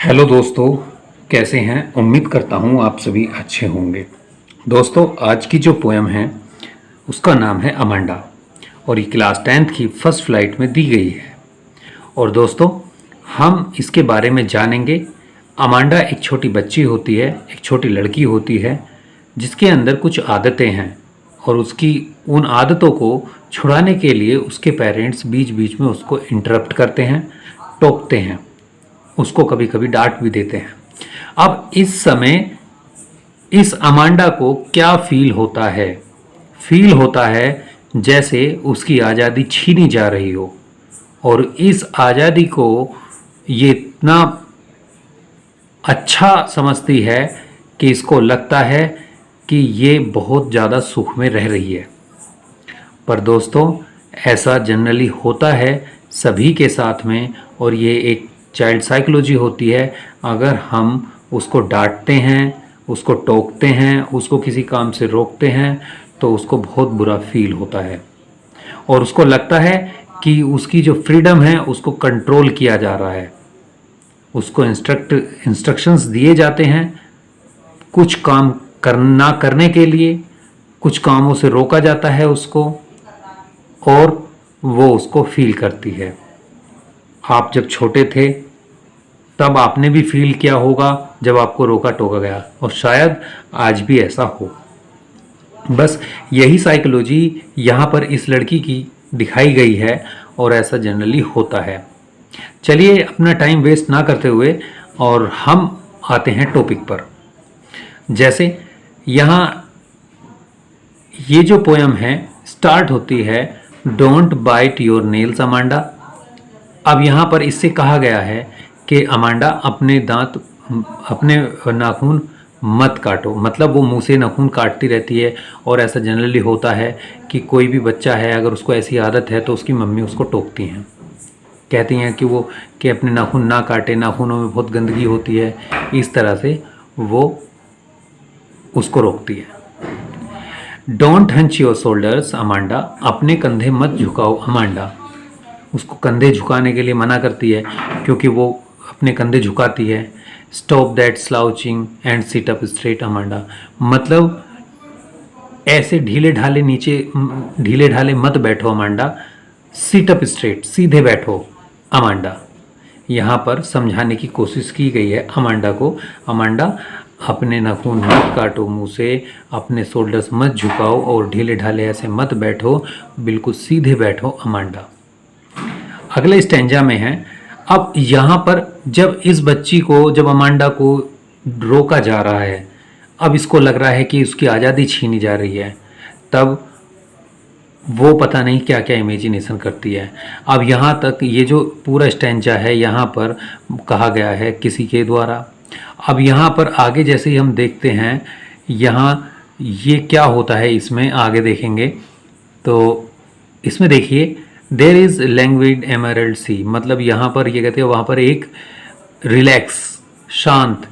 Hello दोस्तों, कैसे हैं। उम्मीद करता हूँ आप सभी अच्छे होंगे। दोस्तों, आज की जो पोएम है उसका नाम है अमांडा और ये क्लास 10th की फर्स्ट फ्लाइट में दी गई है। और दोस्तों, हम इसके बारे में जानेंगे। अमांडा एक छोटी बच्ची होती है, एक छोटी लड़की होती है जिसके अंदर कुछ आदतें हैं और उसकी उन आदतों को छुड़ाने के लिए उसके पेरेंट्स बीच बीच में उसको इंटरप्ट करते हैं, टोकते हैं, उसको कभी कभी डांट भी देते हैं। अब इस समय इस अमांडा को क्या फील होता है? फील होता है जैसे उसकी आज़ादी छीनी जा रही हो और इस आज़ादी को ये इतना अच्छा समझती है कि इसको लगता है कि ये बहुत ज़्यादा सुख में रह रही है। पर दोस्तों, ऐसा जनरली होता है सभी के साथ में और ये एक चाइल्ड साइकोलॉजी होती है। अगर हम उसको डांटते हैं, उसको टोकते हैं, उसको किसी काम से रोकते हैं तो उसको बहुत बुरा फील होता है और उसको लगता है कि उसकी जो फ्रीडम है उसको कंट्रोल किया जा रहा है। उसको इंस्ट्रक्शंस दिए जाते हैं कुछ काम करना करने के लिए, कुछ कामों से रोका जाता है उसको और वो उसको फील करती है। आप जब छोटे थे तब आपने भी फील किया होगा जब आपको रोका टोका गया और शायद आज भी ऐसा हो। बस यही साइकोलॉजी यहाँ पर इस लड़की की दिखाई गई है और ऐसा जनरली होता है। चलिए अपना टाइम वेस्ट ना करते हुए और हम आते हैं टॉपिक पर। जैसे यहाँ ये जो पोएम है स्टार्ट होती है, don't bite your nails Amanda. अब यहाँ पर इससे कहा गया है कि अमांडा अपने दांत, अपने नाखून मत काटो। मतलब वो मुंह से नाखून काटती रहती है और ऐसा जनरली होता है कि कोई भी बच्चा है अगर उसको ऐसी आदत है तो उसकी मम्मी उसको टोकती हैं, कहती हैं कि वो कि अपने नाखून ना काटे, नाखूनों में बहुत गंदगी होती है। इस तरह से वो उसको रोकती है। Don't hunch your shoulders Amanda, अपने कंधे मत झुकाओ अमांडा। उसको कंधे झुकाने के लिए मना करती है क्योंकि वो अपने कंधे झुकाती है। Stop that slouching and sit up straight Amanda, मतलब ऐसे ढीले ढाले मत बैठो अमांडा, सिट अप स्ट्रेट, सीधे बैठो अमांडा। यहाँ पर समझाने की कोशिश की गई है अमांडा को। अमांडा, अपने नाखून मत काटो मुंह से, अपने शोल्डर्स मत झुकाओ और ढीले ढाले ऐसे मत बैठो, बिल्कुल सीधे बैठो अमांडा। अगले स्टैंजा में है, अब यहाँ पर जब इस बच्ची को, जब अमांडा को रोका जा रहा है, अब इसको लग रहा है कि उसकी आज़ादी छीनी जा रही है, तब वो पता नहीं क्या क्या इमेजिनेशन करती है। अब यहाँ तक ये जो पूरा स्टैंजा है यहाँ पर कहा गया है किसी के द्वारा। अब यहाँ पर आगे जैसे ही हम देखते हैं, यहाँ ये क्या होता है इसमें आगे देखेंगे तो इसमें देखिए, देर इज़ लैंग्वेड एमरल्ड सी, मतलब यहाँ पर ये कहते हैं वहाँ पर एक रिलैक्स, शांत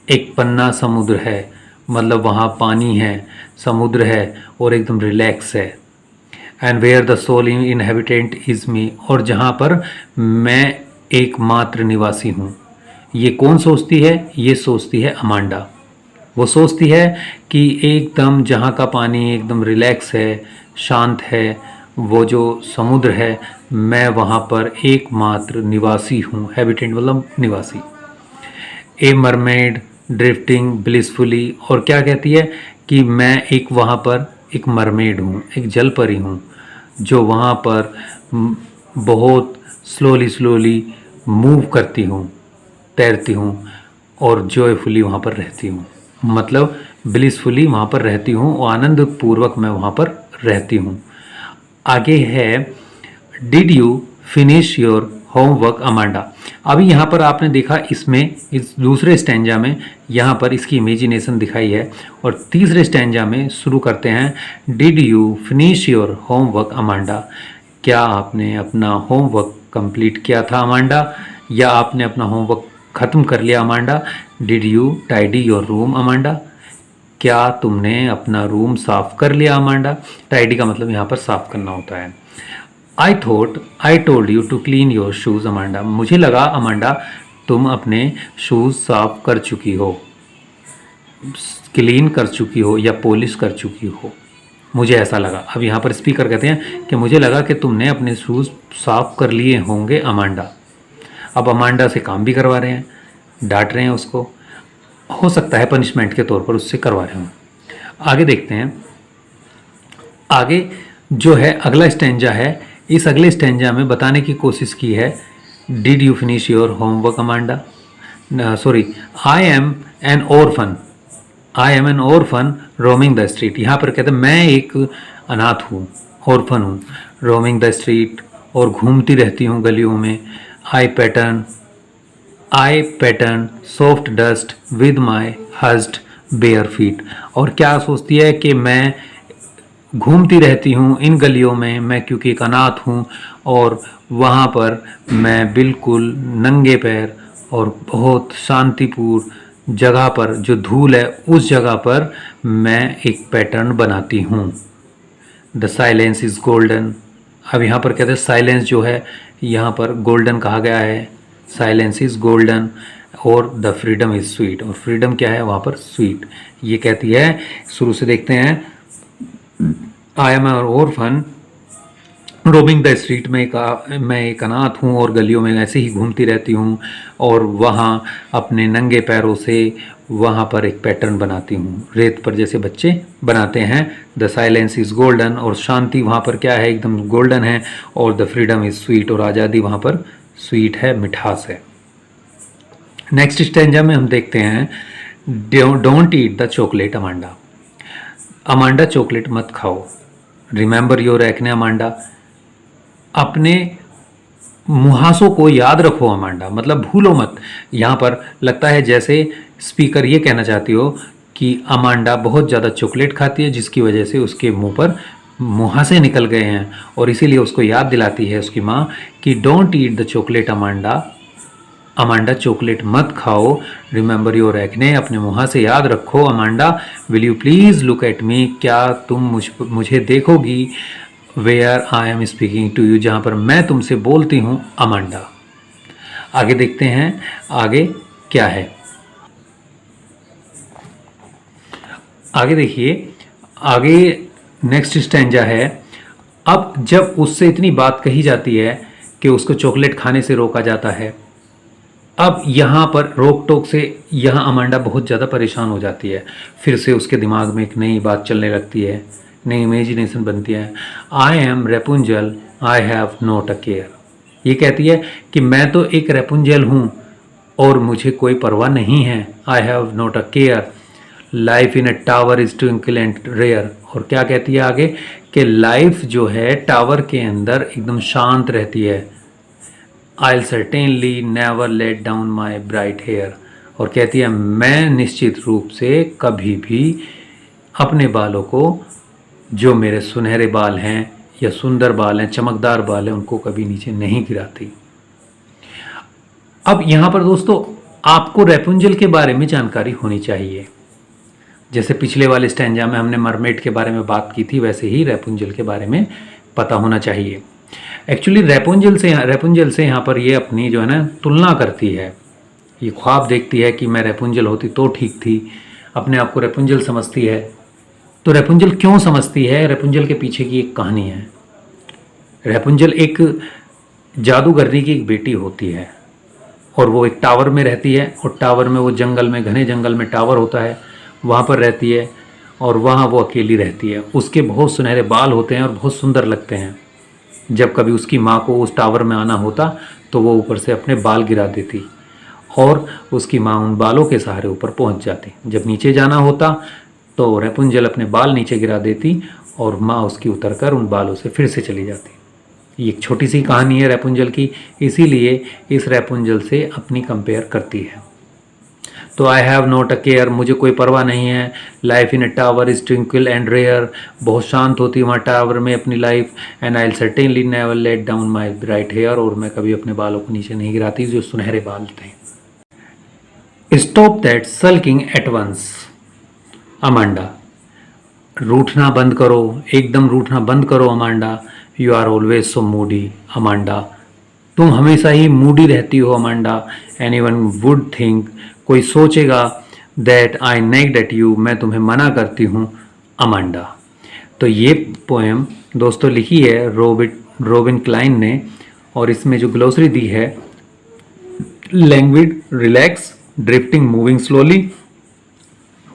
एक पन्ना समुद्र है। मतलब वहाँ पानी है, समुद्र है और एकदम रिलैक्स है। And where the sole inhabitant is me, और जहाँ पर मैं एकमात्र निवासी हूँ। ये कौन सोचती है? ये सोचती है अमांडा। वो सोचती है कि एकदम जहाँ का पानी एकदम रिलैक्स है, शांत है, वो जो समुद्र है, मैं वहाँ पर एकमात्र निवासी हूँ। हैबिटेंट मतलब निवासी। ए मरमेड ड्रिफ्टिंग ब्लिसफुली, और क्या कहती है कि मैं एक वहाँ पर एक मरमेड हूँ, एक जल परी हूँ जो वहाँ पर बहुत स्लोली मूव करती हूँ, तैरती हूँ और जॉयफुली वहाँ पर रहती हूँ। मतलब ब्लिसफुली वहाँ पर रहती हूँ और आनंद पूर्वक मैं वहाँ पर रहती हूँ। आगे है, did you finish your homework Amanda. अभी यहाँ पर आपने देखा इसमें, इस दूसरे स्टैंजा में यहाँ पर इसकी इमेजिनेशन दिखाई है और तीसरे स्टैंजा में शुरू करते हैं, did you finish your homework Amanda, क्या आपने अपना होमवर्क कंप्लीट किया था अमांडा, या आपने अपना होमवर्क ख़त्म कर लिया Amanda. Did you tidy your room Amanda, क्या तुमने अपना रूम साफ़ कर लिया अमांडा। टाइडी का मतलब यहाँ पर साफ़ करना होता है। I thought I told you to clean your shoes Amanda, मुझे लगा अमांडा तुम अपने शूज़ साफ कर चुकी हो, क्लीन कर चुकी हो या पॉलिश कर चुकी हो। मुझे ऐसा लगा। अब यहाँ पर स्पीकर कहते हैं कि मुझे लगा कि तुमने अपने शूज़ साफ कर लिए होंगे अमांडा। अब अमांडा से काम भी करवा रहे हैं, डांट रहे हैं उसको, हो सकता है पनिशमेंट के तौर पर उससे करवा रहे हों। आगे देखते हैं। आगे जो है अगला स्टेंजा है, इस अगले स्टेंजा में बताने की कोशिश की है, did you finish your homework Amanda, sorry, I am N orphan, I am N orphan roaming the street. यहाँ पर कहते हैं मैं एक अनाथ हूँ, ऑर्फन हूँ, रोमिंग द स्ट्रीट, और घूमती रहती हूँ गलियों में। I pattern soft dust with my hushed bare feet. और क्या सोचती है कि मैं घूमती रहती हूँ इन गलियों में, मैं क्योंकि एक अनाथ हूँ, और वहाँ पर मैं बिल्कुल नंगे पैर और बहुत शांतिपूर्ण जगह पर, जो धूल है उस जगह पर मैं एक पैटर्न बनाती हूँ। The silence is golden. अब यहाँ पर कहते हैं साइलेंस जो है यहाँ पर गोल्डन कहा गया है, साइलेंस इज़ गोल्डन, और द फ्रीडम इज़ स्वीट। और फ्रीडम क्या है वहाँ पर? स्वीट। ये कहती है, शुरू से देखते हैं, I am N orphan roaming the street, मैं एक अनाथ हूँ और गलियों में ऐसे ही घूमती रहती हूँ, और वहाँ अपने नंगे पैरों से वहाँ पर एक पैटर्न बनाती हूँ, रेत पर जैसे बच्चे बनाते हैं। द साइलेंस इज़ गोल्डन, और शांति वहाँ पर क्या है? एकदम गोल्डन है। और द फ्रीडम इज़ स्वीट, और आज़ादी वहाँ पर स्वीट है, मिठास है। नेक्स्ट स्टेंजा में हम देखते हैं, don't eat the chocolate Amanda. Amanda chocolate मत खाओ। Remember your acne Amanda. अपने मुहासों को याद रखो अमांडा, मतलब भूलो मत। यहाँ पर लगता है जैसे स्पीकर ये कहना चाहती हो कि अमांडा बहुत ज़्यादा चॉकलेट खाती है, जिसकी वजह से उसके मुंह पर मुहासे निकल गए हैं, और इसीलिए उसको याद दिलाती है उसकी माँ कि don't eat the chocolate Amanda, Amanda chocolate मत खाओ। रिमेंबर योर एक्ने, अपने मुहासे याद रखो Amanda. Will you please look at me, क्या तुम मुझे देखोगी? Where I am speaking to you, जहाँ पर मैं तुमसे बोलती हूँ अमांडा। आगे देखते हैं आगे क्या है। आगे देखिए, आगे नेक्स्ट स्टैंजा है। अब जब उससे इतनी बात कही जाती है कि उसको चॉकलेट खाने से रोका जाता है, अब यहाँ पर रोक टोक से यहाँ अमांडा बहुत ज़्यादा परेशान हो जाती है। फिर से उसके दिमाग में एक नई बात चलने लगती है, नई इमेजिनेशन बनती है। I am Rapunzel, I have not a care. ये कहती है कि मैं तो एक रेपुंजल हूँ और मुझे कोई परवाह नहीं है। I have not a care, life in a tower is twinkle and rare. और क्या कहती है आगे कि लाइफ जो है टावर के अंदर एकदम शांत रहती है। I certainly never let down my bright hair. और कहती है मैं निश्चित रूप से कभी भी अपने बालों को, जो मेरे सुनहरे बाल हैं या सुंदर बाल हैं, चमकदार बाल हैं, उनको कभी नीचे नहीं गिराती। अब यहाँ पर दोस्तों आपको रेपुंजल के बारे में जानकारी होनी चाहिए। जैसे पिछले वाले स्टैंजा में हमने मरमेड के बारे में बात की थी, वैसे ही रेपुंजल के बारे में पता होना चाहिए। एक्चुअली रेपुंजल से यहाँ पर ये अपनी जो है ना तुलना करती है। ये ख्वाब देखती है कि मैं रेपुंजल होती तो ठीक थी, अपने आप को रेपुंजल समझती है। तो रेपुंजल क्यों समझती है? रेपुंजल के पीछे की एक कहानी है। रेपुंजल एक जादूगरनी की एक बेटी होती है, और वो एक टावर में रहती है, और टावर में वो जंगल में, घने जंगल में टावर होता है, वहाँ पर रहती है, और वहाँ वो अकेली रहती है। उसके बहुत सुनहरे बाल होते हैं और बहुत सुंदर लगते हैं। जब कभी उसकी माँ को उस टावर में आना होता तो वो ऊपर से अपने बाल गिरा देती, और उसकी माँ उन बालों के सहारे ऊपर पहुँच जाती। जब नीचे जाना होता तो रेपुंजल अपने बाल नीचे गिरा देती, और माँ उसकी उतरकर उन बालों से फिर से चली जाती। ये एक छोटी सी कहानी है रेपुंजल की, इसीलिए इस रेपुंजल से अपनी कंपेयर करती है। तो I have not a care, मुझे कोई परवाह नहीं है। Life in a tower is twinkle and rare, बहुत शांत होती है वहाँ टावर में अपनी life. And I certainly never let down my bright hair, और मैं कभी अपने बालों को नीचे नहीं गिराती जो सुनहरे बाल थे। Stop that sulking at once Amanda, रूठना बंद करो, एकदम रूठना बंद करो Amanda. You are always so moody Amanda, तुम हमेशा ही मूडी रहती हो अमांडा, एनीवन वुड थिंक, कोई सोचेगा दैट आई नेग्ड एट यू, मैं तुम्हें मना करती हूँ अमांडा। तो ये पोएम दोस्तों लिखी है रोबिन क्लाइन ने, और इसमें जो ग्लोसरी दी है, languid, relax, drifting, moving slowly,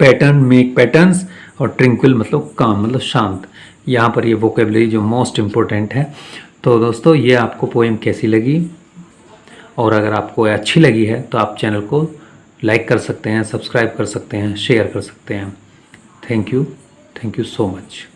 pattern, make patterns, और ट्रिंक्विल मतलब काम, मतलब शांत। यहाँ पर ये वोकेबलरी जो मोस्ट इम्पोर्टेंट है। तो दोस्तों ये आपको पोएम कैसी लगी, और अगर आपको अच्छी लगी है तो आप चैनल को लाइक कर सकते हैं, सब्सक्राइब कर सकते हैं, शेयर कर सकते हैं। Thank you so much.